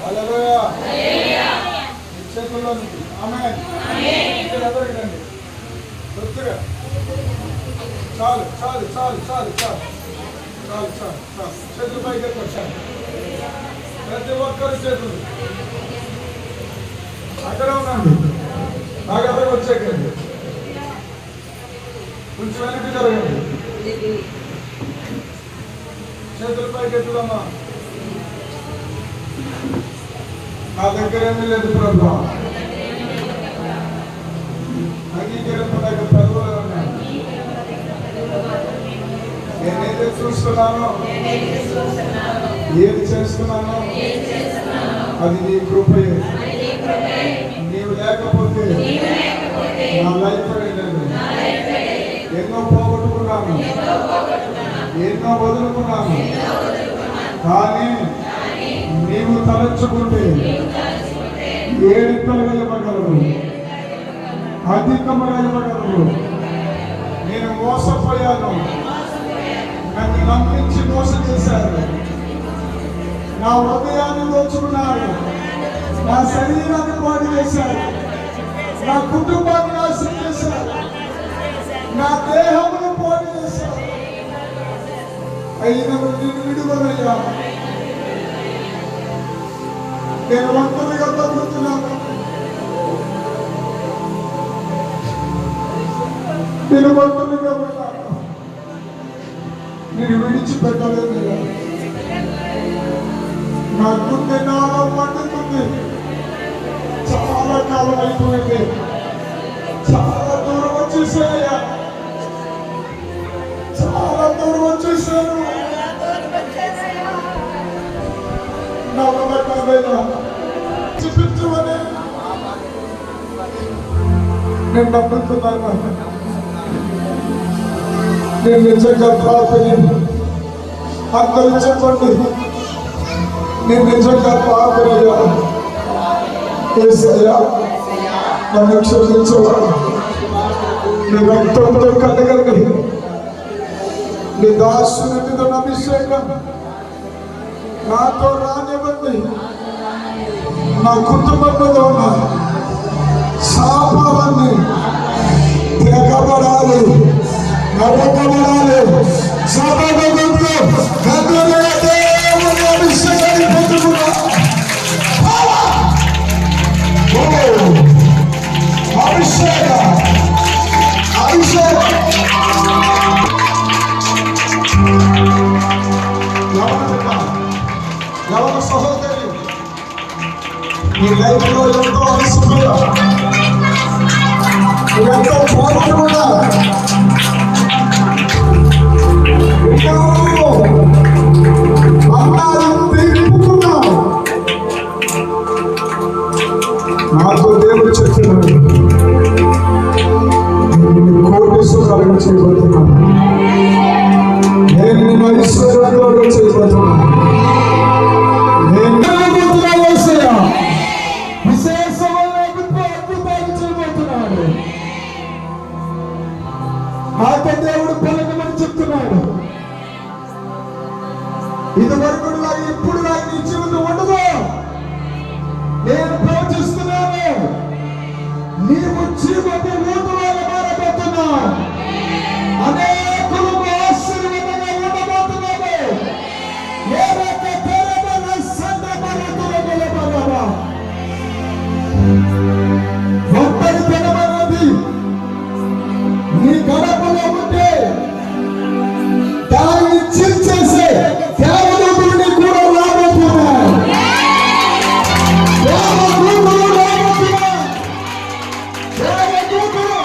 హల్లెలూయా. చేతుల్లో ఆమేన్. ఎదరగండి కొద్దిగా. చాలు చాలు చాలు చాలు చాలు చాలు చాలు చాలు. చేతులు పైకి వచ్చాను. ప్రతి ఒక్కరు చేతులు అక్కడ ఉన్నాను. బాగా వచ్చేకండి. కొంచెం వెనక్కి జరగండి. చేతుల పైకి ఎత్తుదమ్మా. నా దగ్గర ఏమీ లేదు ప్రభు. అంగీకరింపలేక ప్రభువులో ఉన్నాను. నేనైతే చూస్తున్నాను, ఏది చేస్తున్నానో అది నీ కృపయే. నీవు లేకపోతే నా లైఫ్ లేదు. ఎన్నో పోగొట్టుకున్నాను, ఎన్నో వదులుకున్నాను. కానీ నీవు తలచుకుంటే ఏడింతలుగా ఇవ్వగలవు, అధికముగా ఇవ్వగలవు. నేను మోసపోయాను, నన్ను నమ్మించి మోసం చేశారు. నా హృదయాన్ని దోచుకున్నారు, నా శరీరాన్ని పాడు చేశారు, నా కుటుంబాన్ని నాశనం చేశారు, నా దేహమును పాడు చేశారు. అయినా నిన్ను విడుదలయ్యా. నేను ఒంటరిగా తగ్గుతున్నాను. నేను ఒంటరిగా ఉన్నాను. నేను విడిచిపెట్టలేదు. నా గుండె నాలో మండుతుంది. చాలా కాలం అయిపోయింది. చాలా దూరం వచ్చేసాయ్యా. చాలా దూరం వచ్చేసాను. నా వదలకలేదా చూపించమని నేను నమ్ముతున్నాను. నేను నిజంగా పాపని. అందరూ చెప్పండి, నేను నిజంగా పాపనయ్యా. యేసయ్యా నన్ను క్షమించవా. నీ రక్తంతో కడగండి. నీ దాసుని మీద అభిషేకం నాతో రానివ్వండి. నా కుటుంబంలో ఉన్న శాపాలన్నీ తెగబడాలి, నరకబడాలి. శాపంతో అభిషేకాన్ని పొందుకున్నా. అభిషేక అభిషేక ఎవరు సహోదరి నీ లైఫ్లో ఎంతో అలసిపోయా, ఎంతో పోరాడుకున్నా, నాతో దేవుడు చెప్తున్నాడు, నేను కోటేశ్వరాలుగా చేయబోతున్నాను. నేను నిన్ను ఐశ్వర్యంలో చేయబోతున్నాను. విశేషమైన అద్భుతాలు చేయబోతున్నాడు. నాతో దేవుడు పలకమని చెప్తున్నాడు. ఇదివరకు ఇప్పుడు నీ జీవితం ఉండదు. నేను ప్రవచిస్తున్నాను, నీవు జీవిత నూతనాలు మారబోతున్నావు. అనేకులకు ఆశీర్వాదంగా ఉండబోతున్నావు. ఏ రక పేరమైన సందర్భాలు ఒంటరి జనమన్నది నీ గడపలో ఉంటే దాన్ని చీల్చేసే దేవదూతుడిని కూడా రాబోతున్నాడు. దేవదూతుడు రాబోతున్నాడు. దేవదూతుడు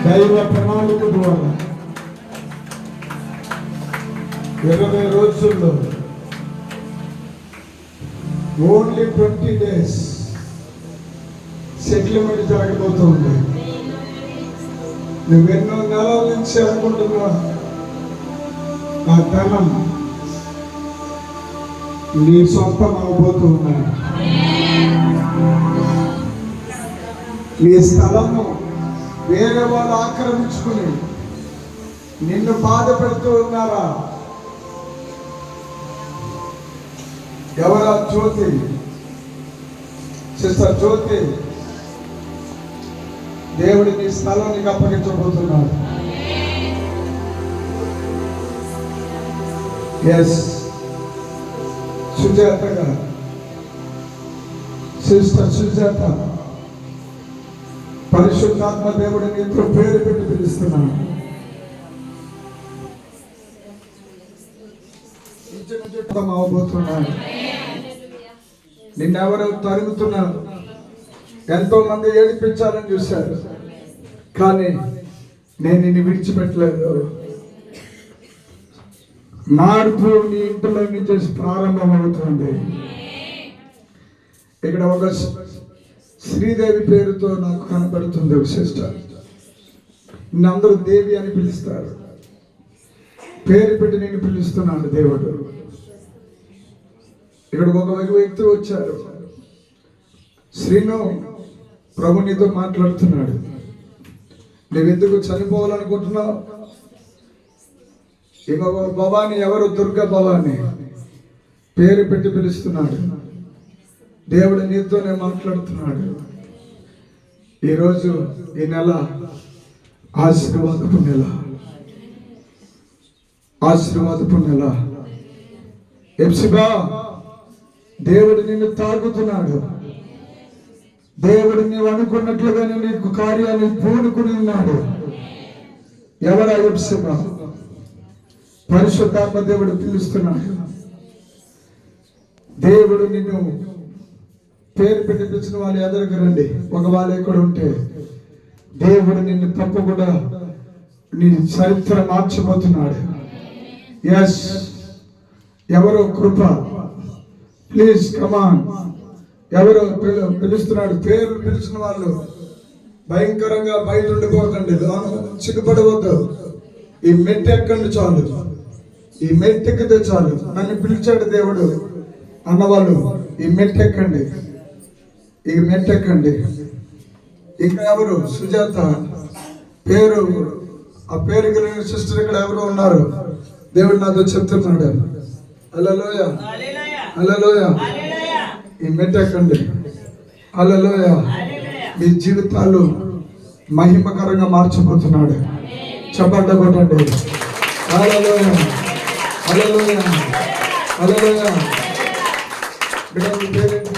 దైవ ప్రణాళిక ద్వారా 20 రోజుల్లో ఓన్లీ 20 days సెటిల్మెంట్ జరగబోతుంది. నువ్వెన్నో నెలల నుంచి అనుకుంటున్నా నా ధనం నీ సొంతం అవబోతున్నాడు. నీ స్థలము వేరే వాళ్ళు ఆక్రమించుకుని నిన్ను బాధ పెడుతూ ఉన్నారా? ఎవరా? జ్యోతి, సిస్టర్ జ్యోతి, దేవుడి నీ స్థలానికి అప్పగించబోతున్నాడు. ఎస్, సుజాత గారు, సిస్టర్ సుజాత, పరిశుద్ధాత్మ దేవుడిని నీతో పేరు పెట్టి పిలుస్తున్నాను. అవబోతున్నాడు. నిన్నెవరో తరుగుతున్నారు, ఎంతో మంది ఏడిపించాలని చూశారు, కానీ నేను నిన్ను విడిచిపెట్టలేదు. మార్పు నీ ఇంటిలో నుంచి ప్రారంభం అవుతుంది. ఇక్కడ ఒక శ్రీదేవి పేరుతో నాకు కనబడుతుంది ఒక సిస్టర్. అందరూ దేవి అని పిలుస్తారు. పేరు పెట్టి నేను పిలుస్తున్నాను దేవుడు. ఇక్కడ ఒక వ్యక్తి వచ్చారు. శ్రీను, ప్రభు నీతో మాట్లాడుతున్నాడు. నువ్వెందుకు చనిపోవాలనుకుంటున్నావు? ఇక భవాని, ఎవరు? దుర్గా భవాని పేరు పెట్టి పిలుస్తున్నాడు. దేవుడు నీతోనే మాట్లాడుతున్నాడు. ఈరోజు ఈ నెల ఆశీర్వాదపు నెల, ఆశీర్వాదపు నెల. ఎప్సిబా, దేవుడు నిన్ను తాగుతున్నాడు. దేవుడు నీవు అనుకున్నట్లుగానే నీకు కార్యాన్ని పూనుకుని ఉన్నాడు. ఎవరా ఎప్సిబా? పరిశుద్ధాత్మ దేవుడు పిలుస్తున్నాడు. దేవుడు నిన్ను పేరు పెట్టి పిలిచిన వాళ్ళు ఎదురుకు రండి. ఒక వాళ్ళు ఎక్కడ ఉంటే దేవుడు నిన్ను తప్పకుండా నీ చరిత్ర మార్చబోతున్నాడు. ఎస్, ఎవరో కృప, ప్లీజ్ కమాన్. ఎవరో పిలుస్తున్నాడు. పేరు పిలిచిన వాళ్ళు భయంకరంగా బయట ఉండిపోకండి, సిగ్గుపడవద్దు. ఈ మెట్టు ఎక్కండి చాలు, ఈ మెట్టు ఎక్కితే చాలు. నన్ను పిలిచాడు దేవుడు అన్నవాళ్ళు ఈ మెట్టు ఎక్కండి, ఈ మెట్టు ఎక్కండి. ఇంకా ఎవరు? సుజాత పేరు, ఆ పేరు కలిగిన సిస్టర్ ఇక్కడ ఎవరు ఉన్నారు? దేవుడు నాతో చెప్తున్నాడు. హల్లెలూయా, హల్లెలూయా. ఈ మెట్టు ఎక్కండి. హల్లెలూయా. మీ జీవితాలు మహిమకరంగా మార్చబోతున్నాడు. చప్పట్లు కొట్టండి. హల్లెలూయా, హల్లెలూయా, హల్లెలూయా. బిడ్డ మీ పేరేంటి?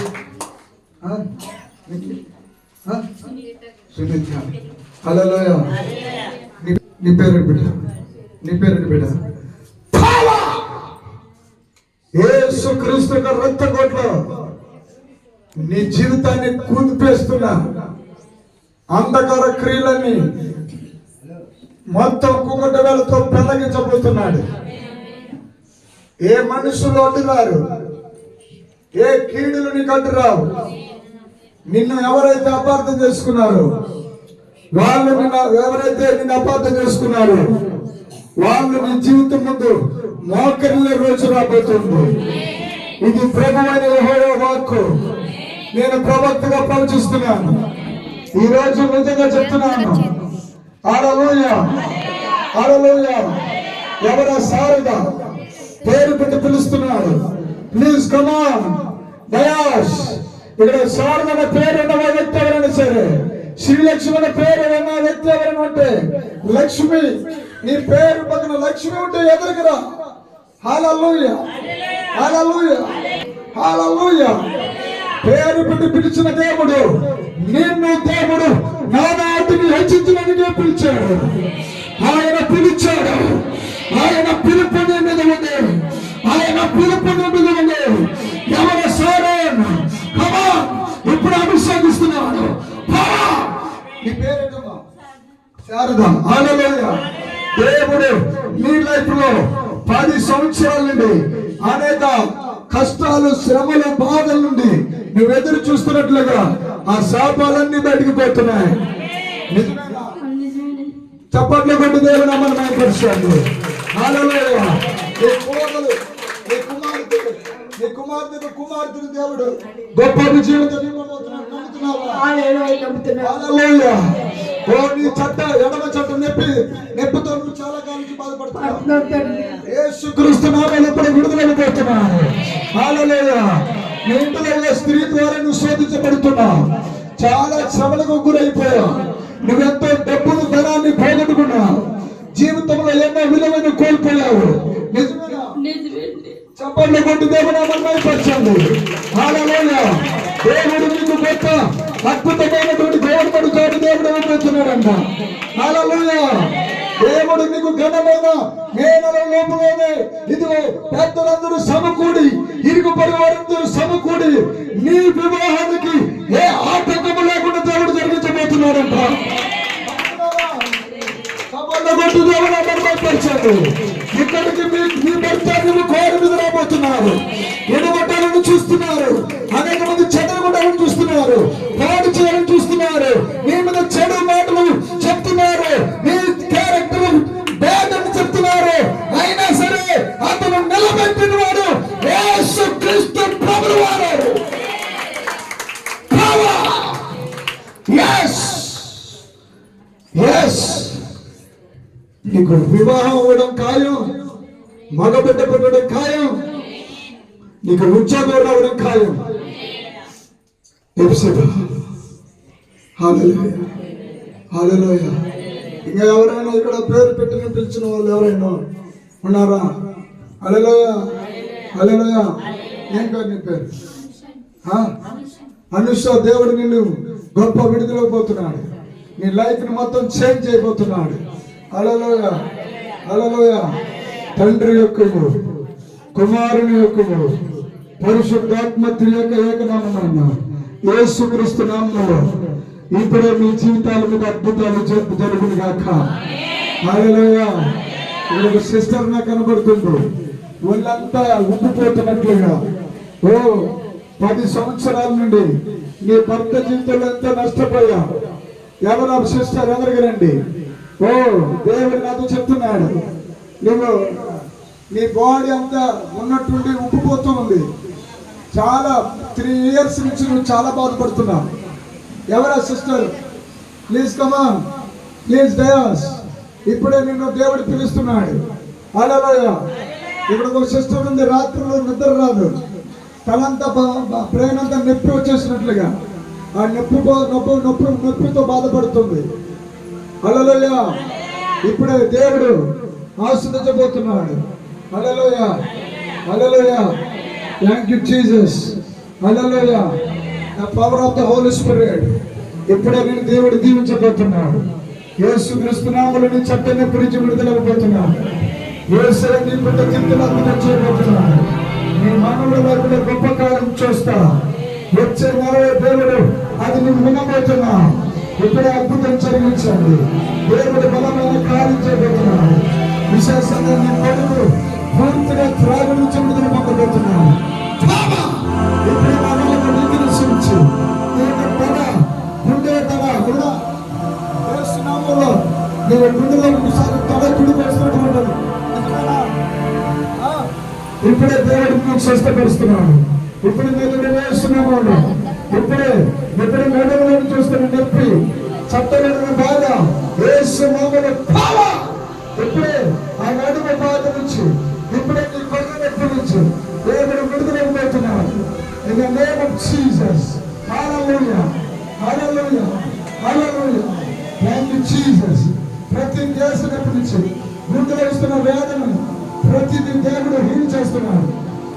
సునీత. హల్లెలూయా. నీ పేరేంటి బిడ్డ? నీ పేరేంటి బిడ్డ? యేసుక్రీస్తు యొక్క రక్తకోట్లో నీ జీవితాన్ని కూల్పేస్తున్నా అంధకార క్రియలని మొత్తం కుక్కట వేలతో పెళ్ళగించబోతున్నాడు. ఏ మనుషులు అడ్డురారు, ఏ కీడులు నీకు అడ్డురావు. నిన్ను ఎవరైతే అపార్థం చేసుకున్నారో వాళ్ళు ఎవరైతే నిన్ను అపార్థం చేసుకున్నారో వాళ్ళు నీ జీవితం ముందు మోకరిల్లే రోజు రాబోతుంది. ఇది ప్రభువైన యెహోవా వాక్కు. నేను ప్రవక్తగా ప్రవచిస్తున్నాను. ఈ రోజు నిజంగా చెప్తున్నాను. హల్లెలూయా, హల్లెలూయా. ఎవరా? శారద పేరు పెట్టి పిలుస్తున్నాడు. Please come on. దయాష్, ఇక్కడ శారద అనే పేరు ఉన్న వ్యక్తి ఎవరైనా సరే, శ్రీలక్ష్మి అనే పేరు ఉన్న వ్యక్తి ఎవరైనా ఉంటే, లక్ష్మి నీ పేరు పక్కన లక్ష్మి ఉంటే ఎదురుకురా. హల్లెలూయా, హల్లెలూయా, హల్లెలూయా. పేరు పెట్టి పిలిచిన దేవుడు నిన్ను దేవుడు నానాటిని హెచ్చించడానికి పిలిచాడు. ఆయన పిలిచాడు. ఆయన పిలుపు మీద ఉంది. ఆయన పిలుపు మీద ఉంది. ఎవరు? సారోన్. ఇప్పుడు అభిషేకిస్తున్నాడు. నీ పేరేంటమ్మా? శారద. హల్లెలూయా. దేవుడు నీ లైఫ్ లో 10 సంవత్సరాల నుండి అనేక కష్టాలు, శ్రమలు, బాధల నుండి నువ్వు ఎదురు చూస్తున్నట్లుగా ఆ శాపాలన్నీ బయటికి పోతున్నాయి. నిజమేనా? చప్పట్లు కొట్టి దేవుని నామమున మహిమపరచండి. హల్లెలూయా. నీ కుమార్తెను దేవుడు గొప్ప జీవితం ఇవ్వబోతున్నాడు. హల్లెలూయా. ఓ నీ ఎడమ చట్ట నొప్పితో నువ్వు చాలా కాలం నుంచి బాధపడుతున్నావు. యేసుక్రీస్తు నామములో ఇప్పుడు విడుదలైపోతున్నావు. హల్లెలూయా. నీ ఇంట్లో స్త్రీ ద్వారా నువ్వు శోధించబడుతున్నావు. చాలా శ్రమలకు గురైపోయావు. నువ్వెంతో డబ్బులు, ధనాన్ని పోగొట్టుకున్నావు. జీవితంలో ఎన్నో విలువైన కోల్పోయావు. నిజమేనా? చప్పట్లు కొట్టి దేవుని నామమున మహిమపరచండి. హల్లెలూయా. దేవుడు నీకు గొప్ప అద్భుతమైనటువంటి దేవుడు కాదు, దేవుడు ఇవ్వబోతున్నాడంట. హల్లెలూయా. దేవుడు నీకు ఘనమైన మేనల లోపలనే ఇదిగో పెద్దలందరూ సమకూడి, ఇరుగు పరివారందరూ సమకూడి నీ వివాహానికి ఏ ఆటంకము లేకుండా దేవుడు జరిగించబోతున్నాడంట. ఇక్కడికి మీ భర్త కోరి మీద రాబోతున్నారు. ఎడగొట్టాలని చూస్తున్నారు. అనేక మంది చెడగొట్టాలని చూస్తున్నారు. పాడు చేయాలని చూస్తున్నారు. మీ మీద చెడు మాటలు చెప్తున్నారు. మీ క్యారెక్టర్ భేదం చెప్తున్నారు. అయినా సరే అతను నిలబెట్టిన వాడు యేసుక్రీస్తు ప్రభువు వారు. నీకు వివాహం అవ్వడం ఖాయం. మగబిడ్డ పుట్టడం ఖాయం. నీకు ఉద్యోగం రావడం ఖాయం. హల్లెలూయా. ఇంకా ఎవరైనా ఇక్కడ పేరు పెట్టిన పిలిచిన వాళ్ళు ఎవరైనా ఉన్నారా? హల్లెలూయా. హల్లెలూయా. ఏం పేరు నీ పేరు? అనుష. దేవుడు నిన్ను గొప్ప విడుదలైపోతున్నాడు. నీ లైఫ్ ని మొత్తం చేంజ్ అయిపోతున్నాడు. హల్లెలూయా. హల్లెలూయా. తండ్రి యొక్కను, కుమారుని యొక్కను, పరిశుద్ధాత్మ త్రియక ఏకనామమైన యేసుక్రీస్తు నామములో ఇప్పుడే మీ జీవితాల మీద అద్భుతాలు జరుగును గాక. హల్లెలూయా. ఇక్కడ ఒక సిస్టర్ నాకు కనబడుతుంది. వాళ్ళంతా ఉబ్బిపోతున్నట్లుగా. 10 సంవత్సరాల నుండి నీ భర్త జీవితంలో ఎంతో నష్టపోయా. ఎవరు సిస్టర్ ఎదరగరండి. దేవుడు నాతో చెప్తున్నాడు, నువ్వు నీ బాడీ అంతా ఉన్నట్టుండి ఉబ్బిపోతూ ఉంది. చాలా 3 years నుంచి నువ్వు చాలా బాధపడుతున్నావు. ఎవరా sister? Please come on, please dais. ఇప్పుడే నిన్ను దేవుడు పిలుస్తున్నాడు. హల్లెలూయా. ఇక్కడ ఒక సిస్టర్ ఉంది, రాత్రులు నిద్ర రాదు. తనంతా బ్రెయిన్ అంతా నొప్పి వచ్చేసినట్లుగా ఆ నొప్పితో బాధపడుతుంది. హల్లెలూయా. ఇప్పుడే దేవుడు ఆశీర్వదించబోతున్నాడు. Hallelujah. Hallelujah. Thank you Jesus. Hallelujah. The power of the holy spirit. ఇప్పుడే నేను దేవుడు దీవించబోతున్నాడు. యేసుక్రీస్తు నామములో నీ చట్టని గురించి విడుదలైపోతున్నాడు. యేసు నీ బిడ్డ చింతలు అద్భుతం చేయబోతున్నాడు. నీ మానవుల వైపున గొప్ప కార్యం చూస్తా. వచ్చే నెల దేవుడు అది నువ్వు వినబోతున్నా. ఇప్పుడే అద్భుతం జరిగించండి. దేవుడు బలమైన కార్యం చేయబోతున్నాడు. విశేషంగా నీ కొడుకు పూర్తిగా త్రాగు నుంచి విడుదల పొందబోతున్నాడు. ఇప్పుడు మనల్ని నీతిని సూచి గుండె తన నామంలో నేను గుండెలో తల కుడి వేసినటువంటి ఇప్పుడే దేవుడు మీకు స్వస్థపరుస్తున్నాడు. ఇప్పుడు మీరు వేస్తున్నాము. ఇప్పుడే మెడలో చూస్తున్న నొప్పి, చట్టమైన బాధ యేసు నామములో పవర్. ఇప్పుడే ఆ నడుము బాధ నుంచి, ఇప్పుడే నీ కొడుకు నొప్పి నుంచి దేవుడు విడుదలైపోతున్నాడు. In the name of Jesus. Hallelujah. Hallelujah. Hallelujah. Thank you Jesus. ప్రతి దేశనప్పటి నుంచి గుండెలో వస్తున్న వేదనను ప్రతిదీ దేవుడు హీల్ చేస్తున్నాడు.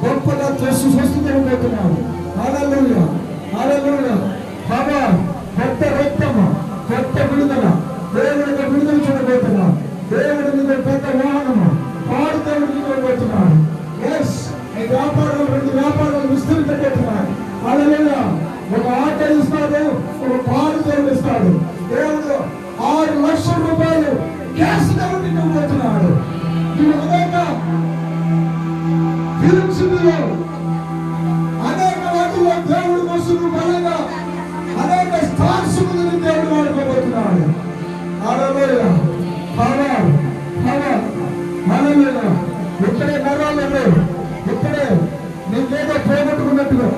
గొప్పగా స్వస్థతపోతున్నాడు. హల్లెలూయా. హల్లెలూయా. పవర్, కొత్త రక్తము, కొత్త విడుదల. దేవుడికి విడుదల చూడబోతున్నాడు. దేవుడి మీద పెద్ద వాహనము పాడు దేవుడు చూడబోతున్నాడు. ఈ వ్యాపారాలు 2 వ్యాపారాలు విస్తరించబోతున్నాడు. హల్లెలూయా. ఒక ఆట ఇస్తాడు, ఒక పాడు దేవుడు ఇస్తాడు. దేవుడు 6 లక్షల రూపాయలు క్యాష్ దేవుడు ఇవ్వబోతున్నాడు. ఈ విధంగా ఫిలిప్స్లో హల్లెలూయా పవర్ పవర్ హల్లెలూయా. ఇప్పుడే నరాలలో ఇప్పుడే నీకేదో పోగొట్టుకున్నట్టుగా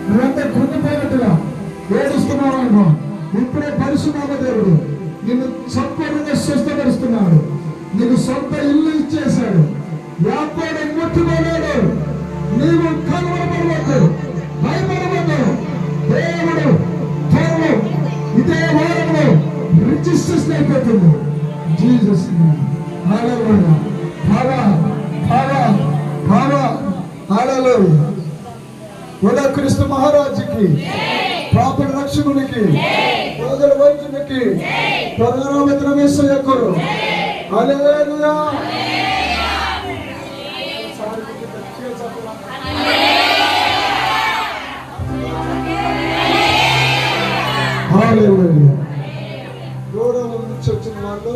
నువ్వంతా కృంగిపోయినట్టుగా ఏడుస్తున్నావు అనుకో. ఇప్పుడే పరిశుద్ధ దేవుడు నిన్ను సంపూర్ణంగా స్వస్థపరుస్తున్నాడు. నీకు సొంత ఇల్లు ఇచ్చేశాడు. వ్యాపారం ముట్టుకోలేడు. నీవు కలవరపడవద్దు, భయపడవద్దు. దేవుడు త్వరలో ఇదే వారంలో రిజిస్ట్రేషన్ అయిపోతుంది. Jesus hallelujah power power power hallelujah. ఉదా క్రీస్తు మహారాజుకి పాపల రక్షకునికి ప్రజల వైద్యునికి పరమేశ్వర యేసయ్యకు హల్లెలూయా. హల్లెలూయా. దూరం నుంచి వచ్చిన వాళ్ళు